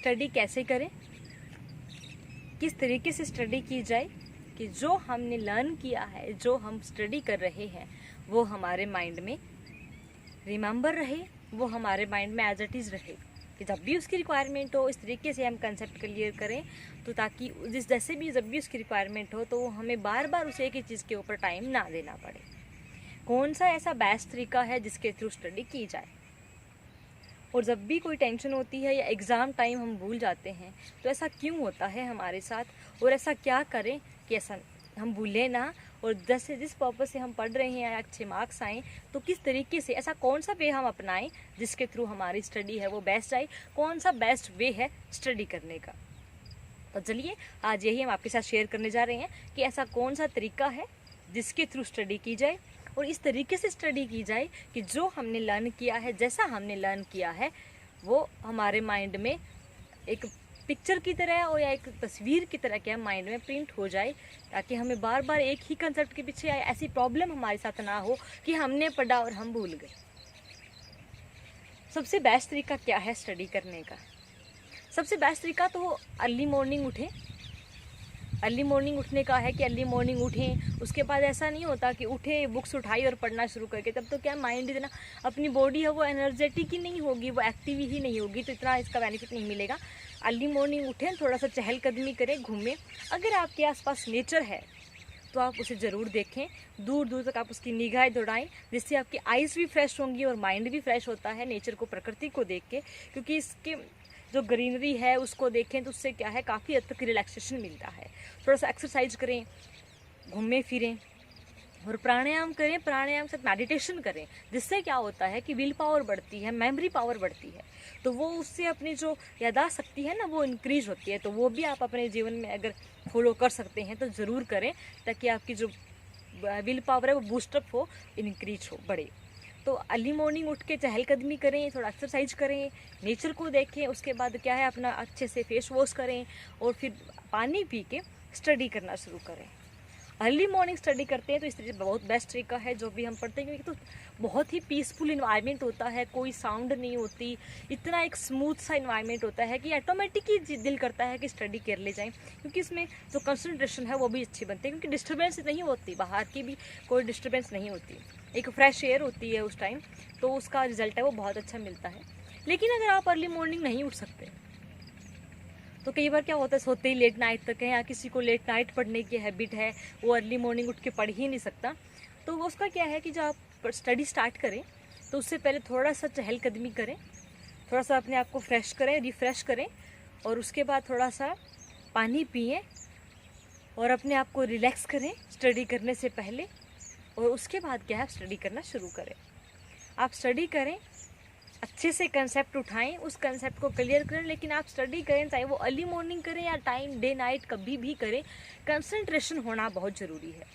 Study कैसे करें, किस तरीके से स्टडी की जाए कि जो हमने लर्न किया है, जो हम स्टडी कर रहे हैं, वो हमारे माइंड में रिमेंबर रहे, वो हमारे माइंड में एज इट इज़ रहे, कि जब भी उसकी रिक्वायरमेंट हो इस तरीके से हम कंसेप्ट क्लियर करें, तो ताकि जैसे भी जब भी उसकी रिक्वायरमेंट हो तो हमें बार बार उसे एक ही चीज़ के ऊपर टाइम ना देना पड़े। कौन सा ऐसा बेस्ट तरीका है जिसके थ्रू स्टडी की जाए। और जब भी कोई टेंशन होती है या एग्ज़ाम टाइम हम भूल जाते हैं, तो ऐसा क्यों होता है हमारे साथ, और ऐसा क्या करें कि ऐसा हम भूलें ना, और जैसे जिस पर्पज़ से हम पढ़ रहे हैं अच्छे मार्क्स आएँ, तो किस तरीके से, ऐसा कौन सा वे हम अपनाएं जिसके थ्रू हमारी स्टडी है वो बेस्ट आए, कौन सा बेस्ट वे है स्टडी करने का। तो चलिए आज यही हम आपके साथ शेयर करने जा रहे हैं कि ऐसा कौन सा तरीका है जिसके थ्रू स्टडी की जाए, और इस तरीके से स्टडी की जाए कि जो हमने लर्न किया है, जैसा हमने लर्न किया है, वो हमारे माइंड में एक पिक्चर की तरह और या एक तस्वीर की तरह क्या माइंड में प्रिंट हो जाए, ताकि हमें बार बार एक ही कंसेप्ट के पीछे ऐसी प्रॉब्लम हमारे साथ ना हो कि हमने पढ़ा और हम भूल गए। सबसे बेस्ट तरीका क्या है स्टडी करने का? सबसे बेस्ट तरीका तो अर्ली मॉर्निंग उठें। अर्ली मॉर्निंग उठने का है कि अर्ली मॉर्निंग उठें, उसके बाद ऐसा नहीं होता कि उठे बुक्स उठाई और पढ़ना शुरू करके, तब तो क्या माइंड इतना, अपनी बॉडी है वो एनर्जेटिक ही नहीं होगी, वो एक्टिव ही नहीं होगी, तो इतना इसका बेनिफिट नहीं मिलेगा। अर्ली मॉर्निंग उठें, थोड़ा सा चहलकदमी करें, घूमें। अगर आपके आसपास नेचर है तो आप उसे ज़रूर देखें, दूर दूर तक आप उसकी निगाहें दौड़ाएं, जिससे आपकी आइज़ भी फ्रेश होंगी और माइंड भी फ्रेश होता है नेचर को, प्रकृति को देख के, क्योंकि इसके जो ग्रीनरी है उसको देखें तो उससे क्या है, काफ़ी हद तक रिलैक्सेशन मिलता है। थोड़ा सा एक्सरसाइज करें, घूमें फिरें और प्राणायाम करें, प्राणायाम से मेडिटेशन करें, जिससे क्या होता है कि विल पावर बढ़ती है, मेमोरी पावर बढ़ती है, तो वो उससे अपनी जो याददाश्त शक्ति है ना वो इंक्रीज होती है। तो वो भी आप अपने जीवन में अगर फॉलो कर सकते हैं तो ज़रूर करें, ताकि आपकी जो विल पावर है वो बूस्टअप हो, इंक्रीज हो, बढ़े। तो अर्ली मॉर्निंग उठ के चहलकदमी करें, थोड़ा एक्सरसाइज करें, नेचर को देखें, उसके बाद क्या है अपना अच्छे से फेस वॉश करें और फिर पानी पी के स्टडी करना शुरू करें। अर्ली मॉर्निंग स्टडी करते हैं तो इस तरीके बहुत बेस्ट तरीका है जो भी हम पढ़ते हैं, क्योंकि तो बहुत ही पीसफुल इन्वायरमेंट होता है, कोई साउंड नहीं होती, इतना एक स्मूथ सा इन्वायरमेंट होता है कि ऑटोमेटिक ही दिल करता है कि स्टडी कर ले जाएं, क्योंकि इसमें जो कंसंट्रेशन है वो भी अच्छी बनती है, क्योंकि डिस्टर्बेंस नहीं होती, बाहर की भी कोई डिस्टर्बेंस नहीं होती, एक फ्रेश एयर होती है उस टाइम, तो उसका रिजल्ट है वो बहुत अच्छा मिलता है। लेकिन अगर आप अर्ली मॉर्निंग नहीं उठ सकते तो कई बार क्या होता है, सोते ही लेट नाइट तक है, या किसी को लेट नाइट पढ़ने की हैबिट है, वो अर्ली मॉर्निंग उठ के पढ़ ही नहीं सकता, तो उसका क्या है कि जब आप स्टडी स्टार्ट करें तो उससे पहले थोड़ा सा चहलकदमी करें, थोड़ा सा अपने आप को फ्रेश करें, रिफ़्रेश करें, और उसके बाद थोड़ा सा पानी पिएं और अपने आप को रिलैक्स करें स्टडी करने से पहले, और उसके बाद क्या है स्टडी करना शुरू करें। आप स्टडी करें, अच्छे से कंसेप्ट उठाएं, उस कंसेप्ट को क्लियर करें, लेकिन आप स्टडी करें, चाहे वो अर्ली मॉर्निंग करें या टाइम डे नाइट कभी भी करें, कंसंट्रेशन होना बहुत ज़रूरी है।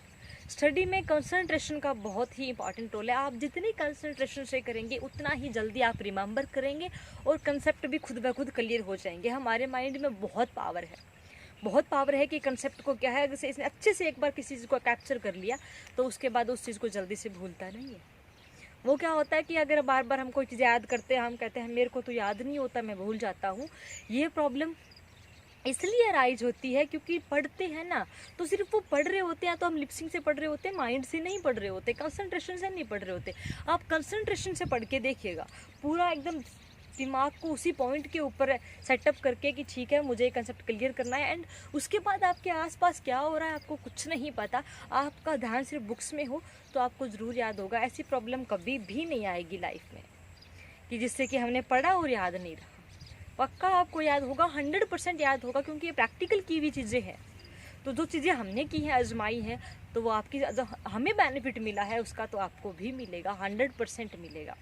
स्टडी में कंसंट्रेशन का बहुत ही इंपॉर्टेंट रोल है। आप जितनी कंसंट्रेशन से करेंगे उतना ही जल्दी आप रिमेंबर करेंगे और कंसेप्ट भी खुद ब खुद क्लियर हो जाएंगे। हमारे माइंड में बहुत पावर है, बहुत पावर है कि कंसेप्ट को क्या है, जैसे इसने अच्छे से एक बार किसी चीज़ को कैप्चर कर लिया तो उसके बाद उस चीज़ को जल्दी से भूलता नहीं है। वो क्या होता है कि अगर बार बार हम कोई चीज़ याद करते हैं, हम कहते हैं मेरे को तो याद नहीं होता, मैं भूल जाता हूँ। ये प्रॉब्लम इसलिए राइज होती है क्योंकि पढ़ते हैं ना तो सिर्फ वो पढ़ रहे होते हैं, तो हम लिपसिंग से पढ़ रहे होते हैं, माइंड से नहीं पढ़ रहे होते, कंसंट्रेशन से नहीं पढ़ रहे होते। आप कंसंट्रेशन से पढ़ के देखिएगा, पूरा एकदम दिमाग को उसी पॉइंट के ऊपर सेटअप करके कि ठीक है मुझे कंसेप्ट क्लियर करना है, एंड उसके बाद आपके आसपास क्या हो रहा है आपको कुछ नहीं पता, आपका ध्यान सिर्फ बुक्स में हो तो आपको ज़रूर याद होगा। ऐसी प्रॉब्लम कभी भी नहीं आएगी लाइफ में कि जिससे कि हमने पढ़ा और याद नहीं रहा। पक्का आपको याद होगा, 100% याद होगा, क्योंकि ये प्रैक्टिकल की हुई चीज़ें हैं। तो जो चीज़ें हमने की हैं, आजमाई हैं, तो वो आपकी जो हमें बेनिफिट मिला है उसका तो आपको भी मिलेगा, 100% मिलेगा।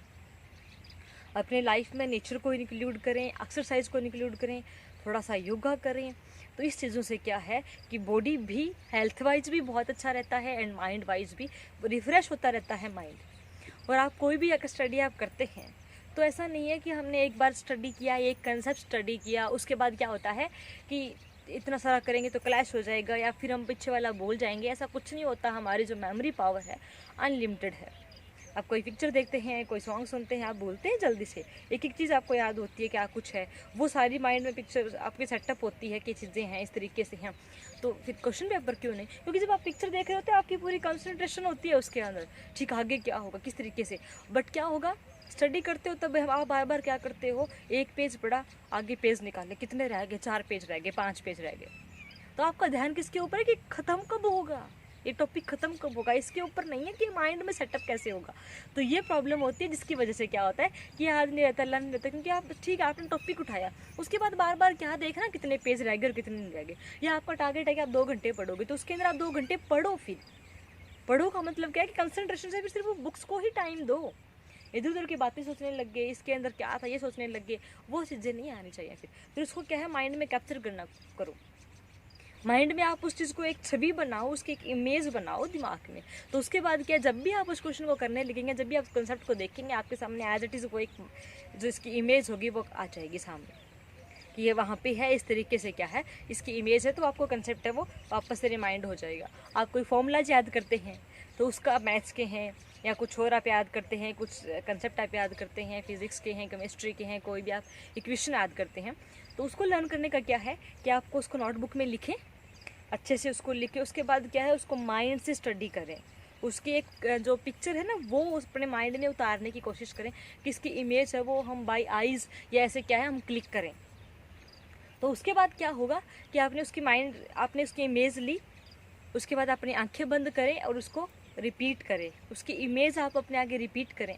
अपने लाइफ में नेचर को इंक्लूड करें, एक्सरसाइज को इंक्लूड करें, थोड़ा सा योगा करें, तो इस चीज़ों से क्या है कि बॉडी भी हेल्थ वाइज भी बहुत अच्छा रहता है एंड माइंड वाइज भी रिफ़्रेश होता रहता है माइंड। और आप कोई भी अगर स्टडी आप करते हैं तो ऐसा नहीं है कि हमने एक बार स्टडी किया, एक कंसेप्ट स्टडी किया, उसके बाद क्या होता है कि इतना सारा करेंगे तो क्लैश हो जाएगा या फिर हम पीछे वाला भूल जाएंगे। ऐसा कुछ नहीं होता। हमारी जो मेमोरी पावर है अनलिमिटेड है। आप कोई पिक्चर देखते हैं, कोई सॉन्ग सुनते हैं, आप भूलते हैं जल्दी से। एक एक चीज़ आपको याद होती है, क्या कुछ है, वो सारी माइंड में पिक्चर आपकी सेटअप होती है कि चीज़ें हैं इस तरीके से हैं। तो फिर क्वेश्चन पेपर क्यों नहीं? क्योंकि जब आप पिक्चर देख रहे होते हैं आपकी पूरी कंसंट्रेशन होती है उसके अंदर, ठीक आगे क्या होगा, किस तरीके से। बट क्या होगा, स्टडी करते हो तब आप बार बार क्या करते हो, एक पेज पढ़ा, आगे पेज निकाले, कितने रह गए, 4 पेज रह गए, 5 पेज रह गए। तो आपका ध्यान किसके ऊपर है कि ख़त्म कब होगा, ये टॉपिक ख़त्म कब होगा, इसके ऊपर नहीं है कि माइंड में सेटअप कैसे होगा। तो ये प्रॉब्लम होती है, जिसकी वजह से क्या होता है कि याद नहीं रहता, लर्न नहीं रहता। क्योंकि आप ठीक है, आपने टॉपिक उठाया, उसके बाद बार बार क्या देखना कितने पेज रह गए और कितने नहीं रह गए। या आपका टारगेट है कि आप 2 घंटे पढ़ोगे, तो उसके अंदर आप 2 घंटे पढ़ो। फिर पढ़ो का मतलब क्या है कि कंसंट्रेशन से फिर सिर्फ वो बुक्स को ही टाइम दो। इधर उधर की बातें सोचने लग गए, इसके अंदर क्या था ये सोचने लग गए, वो चीज़ें नहीं आनी चाहिए। फिर उसको क्या है, माइंड में कैप्चर करना करो। माइंड में आप उस चीज़ को एक छवि बनाओ, उसकी एक इमेज बनाओ दिमाग में। तो उसके बाद क्या, जब भी आप उस क्वेश्चन को करने लगेंगे, जब भी आप कंसेप्ट को देखेंगे, आपके सामने एज इट इज़ वो एक जो इसकी इमेज होगी वो आ जाएगी सामने कि ये वहाँ पे है, इस तरीके से क्या है, इसकी इमेज है। तो आपको कंसेप्ट है वो वापस से रिमाइंड हो जाएगा। आप कोई फॉर्मूलाज याद करते हैं तो उसका आप मैथ्स के हैं या कुछ और आप याद करते हैं, कुछ कंसेप्ट आप याद करते हैं, फिजिक्स के हैं, केमिस्ट्री के हैं, कोई भी आप इक्वेशन याद करते हैं, तो उसको लर्न करने का क्या है कि आपको उसको नोटबुक में लिखें, अच्छे से उसको लिखें। उसके बाद क्या है, उसको माइंड से स्टडी करें। उसकी एक जो पिक्चर है ना, वो अपने माइंड में उतारने की कोशिश करें कि इसकी इमेज है वो हम बाय आइज़ या ऐसे क्या है हम क्लिक करें। तो उसके बाद क्या होगा कि आपने उसकी इमेज ली, उसके बाद अपनी आंखें बंद करें और उसको रिपीट करें। उसकी इमेज आप अपने आगे रिपीट करें।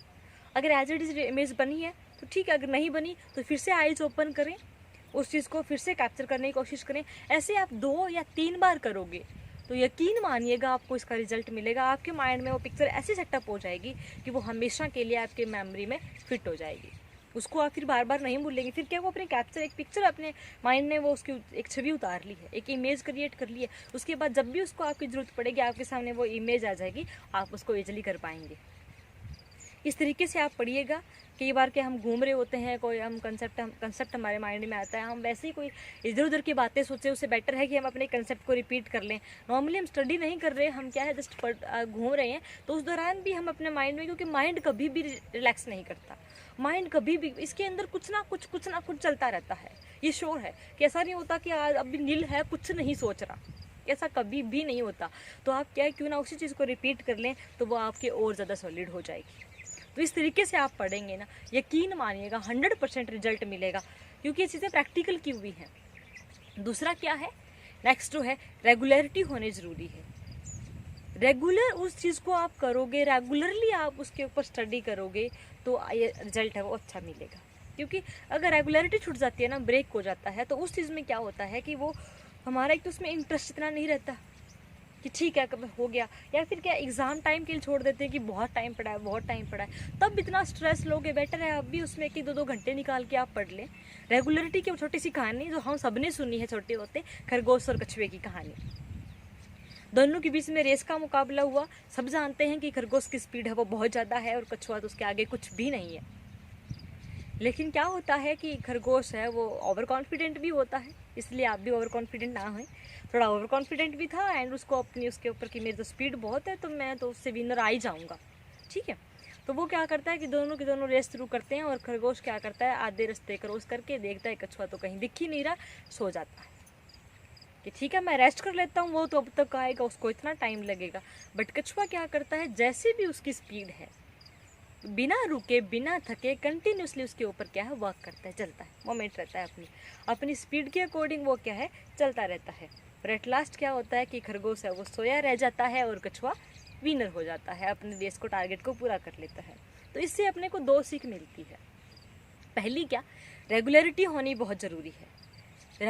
अगर एज इट इज़ इमेज बनी है तो ठीक है, अगर नहीं बनी तो फिर से आइज ओपन करें, उस चीज़ को फिर से कैप्चर करने की कोशिश करें। ऐसे आप 2 या 3 बार करोगे तो यकीन मानिएगा आपको इसका रिजल्ट मिलेगा। आपके माइंड में वो पिक्चर ऐसी सेटअप हो जाएगी कि वो हमेशा के लिए आपके मेमोरी में फिट हो जाएगी। उसको आप फिर बार बार नहीं भूलेंगे। फिर क्या, वो अपने कैप्चर एक पिक्चर अपने माइंड में वो उसकी एक छवि उतार ली है, एक इमेज क्रिएट कर ली है। उसके बाद जब भी उसको आपकी ज़रूरत पड़ेगी, आपके सामने वो इमेज आ जाएगी, आप उसको ईजिली कर पाएंगे। इस तरीके से आप पढ़िएगा। कई बार के हम घूम रहे होते हैं, कोई हम कंसेप्ट हमारे माइंड में आता है, हम वैसे ही कोई इधर उधर की बातें सोचे, उससे बेटर है कि हम अपने कंसेप्ट को रिपीट कर लें। नॉर्मली हम स्टडी नहीं कर रहे, हम क्या है जस्ट घूम रहे हैं, तो उस दौरान भी हम अपने माइंड में, क्योंकि माइंड कभी भी रिलैक्स नहीं करता, माइंड कभी भी इसके अंदर कुछ ना कुछ चलता रहता है। ये श्योर है कि ऐसा नहीं होता कि आज अभी नील है कुछ नहीं सोच रहा, ऐसा कभी भी नहीं होता। तो आप क्या है, क्यों ना उसी चीज़ को रिपीट कर लें तो वो आपके और ज़्यादा सॉलिड हो जाएगी। तो इस तरीके से आप पढ़ेंगे ना, यकीन मानिएगा 100% रिजल्ट मिलेगा, क्योंकि ये चीज़ें प्रैक्टिकल की हुई हैं। दूसरा क्या है, नेक्स्ट जो है, रेगुलरिटी होनी ज़रूरी है। रेगुलर उस चीज़ को आप करोगे, रेगुलरली आप उसके ऊपर स्टडी करोगे तो ये रिजल्ट है वो अच्छा मिलेगा। क्योंकि अगर रेगुलरिटी छूट जाती है ना, ब्रेक हो जाता है, तो उस चीज़ में क्या होता है कि वो हमारा एक तो उसमें इंटरेस्ट इतना नहीं रहता कि ठीक है कब हो गया, या फिर क्या एग्ज़ाम टाइम के लिए छोड़ देते हैं कि बहुत टाइम पड़ा है, तब इतना स्ट्रेस लोगे। बेटर है आप भी उसमें कि 2-2 घंटे निकाल के आप पढ़ लें। रेगुलरिटी की छोटी सी कहानी जो हम सब ने सुनी है छोटे होते, खरगोश और कछुए की कहानी। दोनों के बीच में रेस का मुकाबला हुआ। सब जानते हैं कि खरगोश की स्पीड है वो बहुत ज़्यादा है और कछुआ तो उसके आगे कुछ भी नहीं है। लेकिन क्या होता है कि खरगोश है वो ओवर कॉन्फिडेंट भी होता है, इसलिए आप भी ओवर कॉन्फिडेंट ना हों। थोड़ा ओवर कॉन्फिडेंट भी था एंड उसको अपनी उसके ऊपर कि मेरी तो स्पीड बहुत है तो मैं तो उससे विनर आ ही जाऊँगा, ठीक है। तो वो क्या करता है कि दोनों के दोनों रेस शुरू करते हैं और खरगोश क्या करता है, आधे रास्ते क्रॉस करके देखता है कछुआ तो कहीं दिख ही नहीं रहा, सो जाता है कि ठीक है मैं रेस्ट कर लेता हूँ, वो तो अब तक आएगा, उसको इतना टाइम लगेगा। बट कछुआ क्या करता है, जैसे भी उसकी स्पीड है, बिना रुके बिना थके कंटिन्यूसली उसके ऊपर क्या है वर्क करता है, चलता है, मोमेंट रहता है अपनी स्पीड के अकॉर्डिंग वो क्या है चलता रहता है। पर एट लास्ट क्या होता है कि खरगोश है वो सोया रह जाता है और कछुआ विनर हो जाता है, अपने रेस को टारगेट को पूरा कर लेता है। तो इससे अपने को 2 सीख मिलती है। पहली क्या, रेगुलरिटी होनी बहुत ज़रूरी है।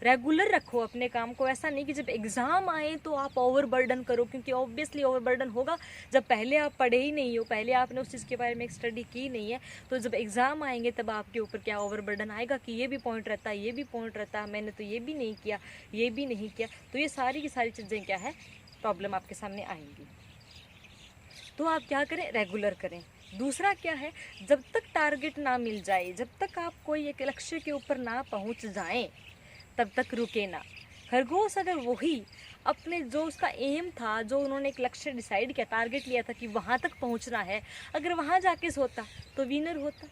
रेगुलर रखो अपने काम को। ऐसा नहीं कि जब एग्ज़ाम आए तो आप ओवरबर्डन करो, क्योंकि ऑब्वियसली ओवरबर्डन होगा जब पहले आप पढ़े ही नहीं हो, पहले आपने उस चीज़ के बारे में स्टडी की नहीं है। तो जब एग्ज़ाम आएंगे तब आपके ऊपर क्या ओवरबर्डन आएगा कि ये भी पॉइंट रहता है, ये भी पॉइंट रहता है, मैंने तो ये भी नहीं किया, ये भी नहीं किया। तो ये सारी की सारी चीज़ें क्या है प्रॉब्लम आपके सामने आएंगी। तो आप क्या करें, रेगुलर करें। दूसरा क्या है, जब तक टारगेट ना मिल जाए, जब तक आप कोई एक लक्ष्य के ऊपर ना पहुंच जाएं, तब तक रुके ना। खरगोश अगर वही अपने जो उसका एम था, जो उन्होंने एक लक्ष्य डिसाइड किया, टारगेट लिया था कि वहाँ तक पहुँचना है, अगर वहाँ जाके सोता तो विनर होता।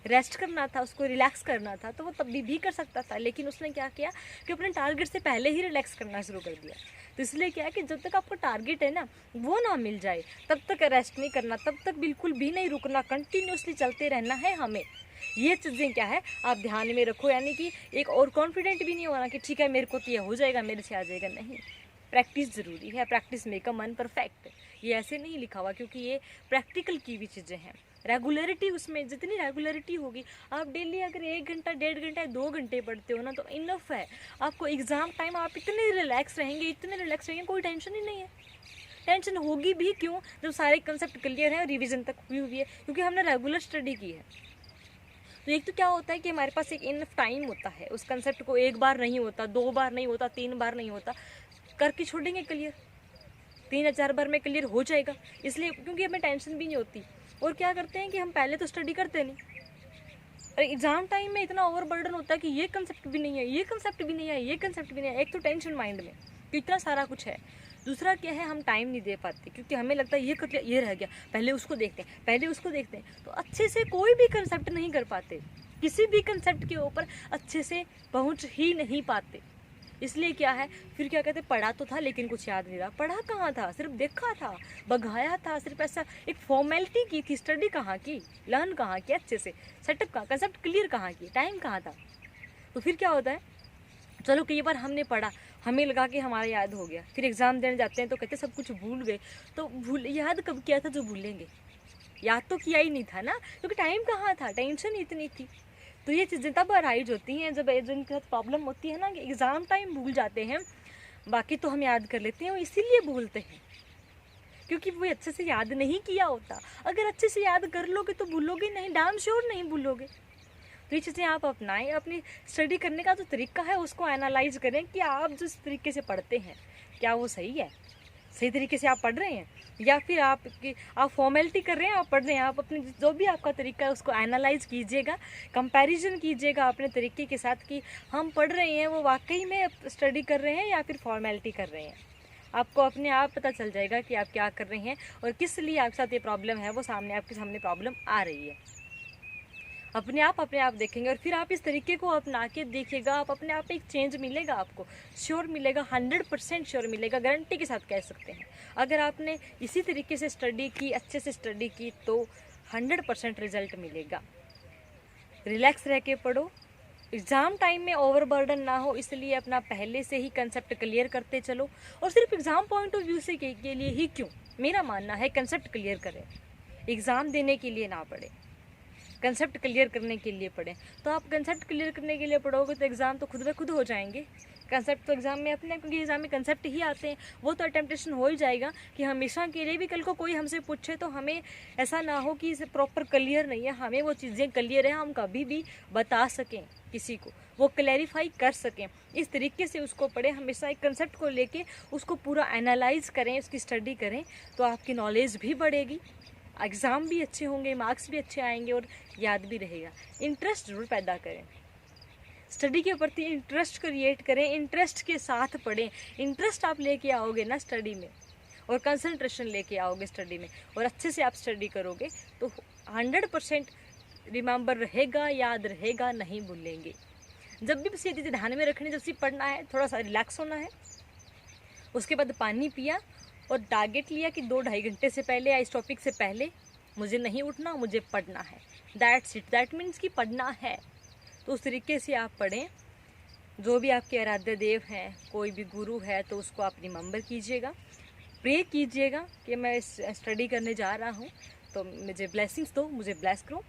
रेस्ट करना था उसको, रिलैक्स करना था, तो वो तब भी कर सकता था, लेकिन उसने क्या किया कि अपने टारगेट से पहले ही रिलैक्स करना शुरू कर दिया। तो इसलिए क्या है कि जब तक आपको टारगेट है ना वो ना मिल जाए तब तक रेस्ट नहीं करना, तब तक बिल्कुल भी नहीं रुकना, कंटिन्यूसली चलते रहना है हमें। ये चीज़ें क्या है आप ध्यान में रखो, यानी कि एक और कॉन्फिडेंट भी नहीं होना कि ठीक है मेरे को तो ये हो जाएगा, मेरे से आ जाएगा, नहीं। प्रैक्टिस ज़रूरी है, प्रैक्टिस मेक अ मन परफेक्ट, ये ऐसे नहीं लिखा हुआ, क्योंकि ये प्रैक्टिकल की भी चीज़ें हैं। रेगुलरिटी, उसमें जितनी रेगुलरिटी होगी, आप डेली अगर 1 घंटा 1.5 घंटा 2 घंटे पढ़ते हो ना तो इनफ है। आपको एग्ज़ाम टाइम आप इतने रिलैक्स रहेंगे, इतने रिलैक्स रहेंगे, कोई टेंशन ही नहीं है। टेंशन होगी भी क्यों जब सारे कंसेप्ट क्लियर हैं और रिवीजन तक हुई हुई है, क्योंकि हमने रेगुलर स्टडी की है। तो एक तो क्या होता है कि हमारे पास एक इनफ टाइम होता है, उस कंसेप्ट को एक बार नहीं होता, 2 बार नहीं होता, 3 बार नहीं होता, करके छोड़ेंगे क्लियर, 3 या 4 बार में क्लियर हो जाएगा। इसलिए क्योंकि हमें टेंशन भी नहीं होती। और क्या करते हैं कि हम पहले तो स्टडी करते नहीं, और एग्जाम टाइम में इतना ओवरबर्डन होता है कि ये कंसेप्ट भी नहीं है, ये कंसेप्ट भी नहीं है, ये कंसेप्ट भी नहीं है। एक तो टेंशन माइंड में कि इतना सारा कुछ है, दूसरा क्या है हम टाइम नहीं दे पाते, क्योंकि हमें लगता है ये कर लिया, ये रह गया, पहले उसको देखते हैं, पहले उसको देखते हैं, तो अच्छे से कोई भी कंसेप्ट नहीं कर पाते, किसी भी कंसेप्ट के ऊपर अच्छे से पहुंच ही नहीं पाते। इसलिए क्या है फिर क्या कहते, पढ़ा तो था लेकिन कुछ याद नहीं रहा। पढ़ा कहाँ था, सिर्फ देखा था, बघाया था, सिर्फ ऐसा एक फॉर्मेलिटी की थी, स्टडी कहाँ की, लर्न कहाँ की अच्छे से, सेटअप कहाँ, कंसेप्ट क्लियर कहाँ की, टाइम कहाँ था। तो फिर क्या होता है, चलो कई बार हमने पढ़ा, हमें लगा कि हमारा याद हो गया, फिर एग्ज़ाम देने जाते हैं तो कहते सब कुछ भूल गए। तो भूल याद कब किया था जो भूलेंगे, याद तो किया ही नहीं था ना, क्योंकि टाइम कहाँ था, टेंशन इतनी थी। तो ये चीज़ें तब अराइज होती हैं जब जिनके साथ प्रॉब्लम होती है ना, कि एग्ज़ाम टाइम भूल जाते हैं, बाकी तो हम याद कर लेते हैं, वो इसीलिए भूलते हैं क्योंकि वो अच्छे से याद नहीं किया होता। अगर अच्छे से याद कर लोगे तो भूलोगे नहीं, डैम श्योर नहीं भूलोगे। तो ये चीज़ें आप अपनाएं, अपनी स्टडी करने का जो तरीका है उसको एनालाइज करें कि आप जिस तरीके से पढ़ते हैं क्या वो सही है, सही तरीके से आप पढ़ रहे हैं, या फिर आप फॉर्मेलिटी कर रहे हैं, आप पढ़ रहे हैं। आप अपने जो भी आपका तरीका है उसको एनालाइज कीजिएगा, कंपैरिजन कीजिएगा अपने तरीके के साथ कि हम पढ़ रहे हैं वो वाकई में स्टडी कर रहे हैं या फिर फॉर्मेलिटी कर रहे हैं। आपको अपने आप पता चल जाएगा कि आप क्या कर रहे हैं और किस लिए आपके साथ ये प्रॉब्लम है, वो आपके सामने प्रॉब्लम आ रही है। अपने आप देखेंगे और फिर आप इस तरीके को अपना के देखिएगा, आप अपने आप एक चेंज मिलेगा, आपको श्योर मिलेगा, 100% श्योर मिलेगा, गारंटी के साथ कह सकते हैं। अगर आपने इसी तरीके से स्टडी की, अच्छे से स्टडी की, तो 100% रिजल्ट मिलेगा। रिलैक्स रह के पढ़ो, एग्ज़ाम टाइम में ओवरबर्डन ना हो, इसलिए अपना पहले से ही कंसेप्ट क्लियर करते चलो। और सिर्फ एग्ज़ाम पॉइंट ऑफ व्यू से के लिए ही क्यों, मेरा मानना है कंसेप्ट क्लियर करें, एग्ज़ाम देने के लिए ना पढ़े, कंसेप्ट क्लियर करने के लिए पढ़ें। तो आप कंसेप्ट क्लियर करने के लिए पढ़ोगे तो एग्ज़ाम तो खुद ब खुद हो जाएंगे। कंसेप्ट तो एग्ज़ाम में अपने, क्योंकि एग्ज़ाम में कंसेप्ट ही आते हैं, वो तो अटेम्पटेशन हो ही जाएगा कि हमेशा के लिए भी कल को कोई हमसे पूछे तो हमें ऐसा ना हो कि इसे प्रॉपर क्लियर नहीं है, हमें वो चीज़ें क्लियर है, हम कभी भी बता सकें किसी को, वो क्लैरिफाई कर सकें। इस तरीके से उसको पढ़ें, हमेशा एक कंसेप्ट को लेके उसको पूरा एनालाइज करें, उसकी स्टडी करें, तो आपकी नॉलेज भी बढ़ेगी, एग्ज़ाम भी अच्छे होंगे, मार्क्स भी अच्छे आएंगे और याद भी रहेगा। इंटरेस्ट ज़रूर पैदा करें, स्टडी के प्रति इंटरेस्ट क्रिएट करें, इंटरेस्ट के साथ पढ़ें। इंटरेस्ट आप लेके आओगे ना स्टडी में और कंसंट्रेशन लेके आओगे स्टडी में और अच्छे से आप स्टडी करोगे तो 100% रिमेंबर रहेगा, याद रहेगा, नहीं भूलेंगे। जब भी बस ये चीज़ें ध्यान में रखनी, जब से पढ़ना है थोड़ा सा रिलैक्स होना है, उसके बाद पानी पिया और टारगेट लिया कि 2-2.5 घंटे से पहले या इस टॉपिक से पहले मुझे नहीं उठना, मुझे पढ़ना है, दैट्स इट, दैट मीन्स कि पढ़ना है। तो उस तरीके से आप पढ़ें। जो भी आपके आराध्य देव हैं, कोई भी गुरु है तो उसको आप रिमेंबर कीजिएगा, प्रे कीजिएगा कि मैं स्टडी करने जा रहा हूँ तो मुझे ब्लेसिंग्स दो, मुझे ब्लेस करो।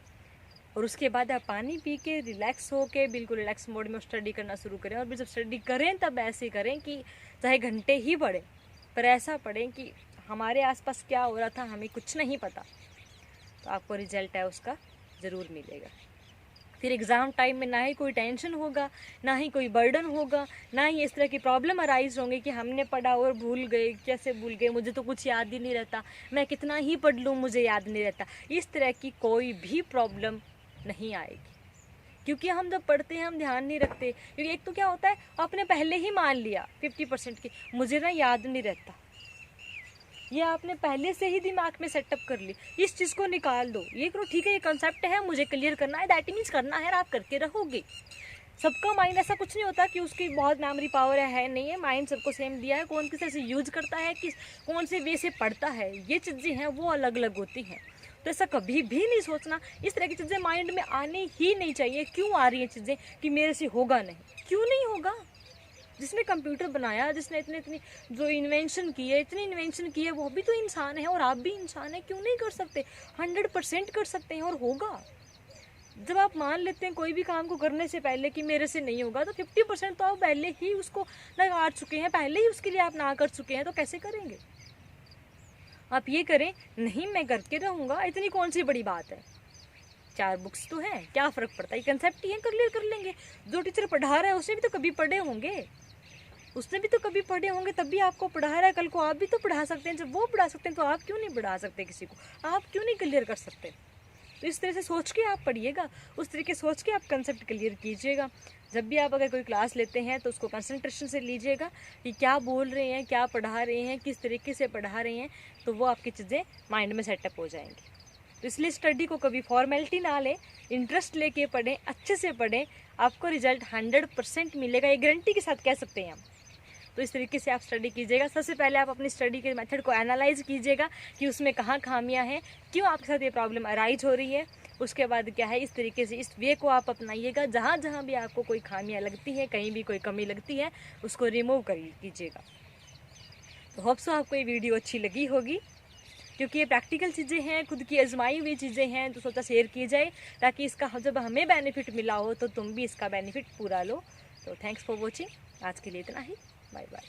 और उसके बाद आप पानी पी के रिलैक्स हो के बिल्कुल रिलैक्स मोड में स्टडी करना शुरू करें। और जब स्टडी करें तब ऐसे करें कि चाहे घंटे ही पढ़ें, पर ऐसा पढ़ें कि हमारे आसपास क्या हो रहा था हमें कुछ नहीं पता, तो आपको रिजल्ट है उसका ज़रूर मिलेगा। फिर एग्ज़ाम टाइम में ना ही कोई टेंशन होगा, ना ही कोई बर्डन होगा, ना ही इस तरह की प्रॉब्लम अराइज होंगे कि हमने पढ़ा और भूल गए, कैसे भूल गए, मुझे तो कुछ याद ही नहीं रहता, मैं कितना ही पढ़ लूँ मुझे याद नहीं रहता। इस तरह की कोई भी प्रॉब्लम नहीं आएगी, क्योंकि हम जब पढ़ते हैं हम ध्यान नहीं रखते, क्योंकि एक तो क्या होता है आपने पहले ही मान लिया 50% की मुझे ना याद नहीं रहता, ये आपने पहले से ही दिमाग में सेटअप कर ली। इस चीज़ को निकाल दो, ये करो ठीक है ये कंसेप्ट है मुझे क्लियर करना है, दैट मीन्स करना है, आप करके रहोगे। सबका माइंड ऐसा कुछ नहीं होता कि उसकी बहुत मेमोरी पावर है नहीं है, माइंड सबको सेम दिया है, कौन किस तरह से यूज करता है, किस कौन से वे से पढ़ता है, ये चीज़ें हैं वो अलग अलग होती हैं। तो ऐसा कभी भी नहीं सोचना, इस तरह की चीज़ें माइंड में आनी ही नहीं चाहिए। क्यों आ रही हैं चीज़ें कि मेरे से होगा नहीं, क्यों नहीं होगा? जिसने कंप्यूटर बनाया, जिसने इतनी इतनी जो इन्वेंशन की है, इतनी इन्वेंशन की है, वो भी तो इंसान है और आप भी इंसान है, क्यों नहीं कर सकते? 100% कर सकते हैं और होगा। जब आप मान लेते हैं कोई भी काम को करने से पहले कि मेरे से नहीं होगा, तो 50% तो आप पहले ही उसको नकार चुके हैं, पहले ही उसके लिए आप ना कर चुके हैं, तो कैसे करेंगे? आप ये करें, नहीं मैं करके रहूँगा, इतनी कौन सी बड़ी बात है, 4 बुक्स तो हैं, क्या फ़र्क पड़ता है, कंसेप्ट ही है, क्लियर कर लेंगे। जो टीचर पढ़ा रहा है उसने भी तो कभी पढ़े होंगे, उसने भी तो कभी पढ़े होंगे, तब भी आपको पढ़ा रहा है, कल को आप भी तो पढ़ा सकते हैं। जब वो पढ़ा सकते हैं तो आप क्यों नहीं पढ़ा सकते किसी को, आप क्यों नहीं क्लियर कर सकते? तो इस तरह से सोच के आप पढ़िएगा, उस तरीके सोच के आप कंसेप्ट क्लियर कीजिएगा। जब भी आप अगर कोई क्लास लेते हैं तो उसको कंसंट्रेशन से लीजिएगा कि क्या बोल रहे हैं, क्या पढ़ा रहे हैं, किस तरीके से पढ़ा रहे हैं, तो वो आपकी चीज़ें माइंड में सेटअप हो जाएंगी। तो इसलिए स्टडी को कभी फॉर्मेलिटी ना लें, इंटरेस्ट लेके पढ़ें, अच्छे से पढ़ें, आपको रिजल्ट 100% मिलेगा, ये गारंटी के साथ कह सकते हैं हम। तो इस तरीके से आप स्टडी कीजिएगा। सबसे पहले आप अपनी स्टडी के मेथड को एनालाइज कीजिएगा कि उसमें कहाँ खामियां हैं, क्यों आपके साथ ये प्रॉब्लम अराइज हो रही है। उसके बाद क्या है, इस तरीके से इस वे को आप अपनाइएगा। जहाँ जहाँ भी आपको कोई खामियां लगती हैं, कहीं भी कोई कमी लगती है, उसको रिमूव कीजिएगा। तो होप सो आपको ये वीडियो अच्छी लगी होगी, क्योंकि ये प्रैक्टिकल चीज़ें हैं, खुद की आजमाई हुई चीज़ें हैं, तो सोचा शेयर की जाए ताकि इसका जब हमें बेनिफिट मिला हो तो तुम भी इसका बेनिफिट पूरा लो। तो थैंक्स फॉर वॉचिंग, आज के लिए इतना ही, बाय बाय।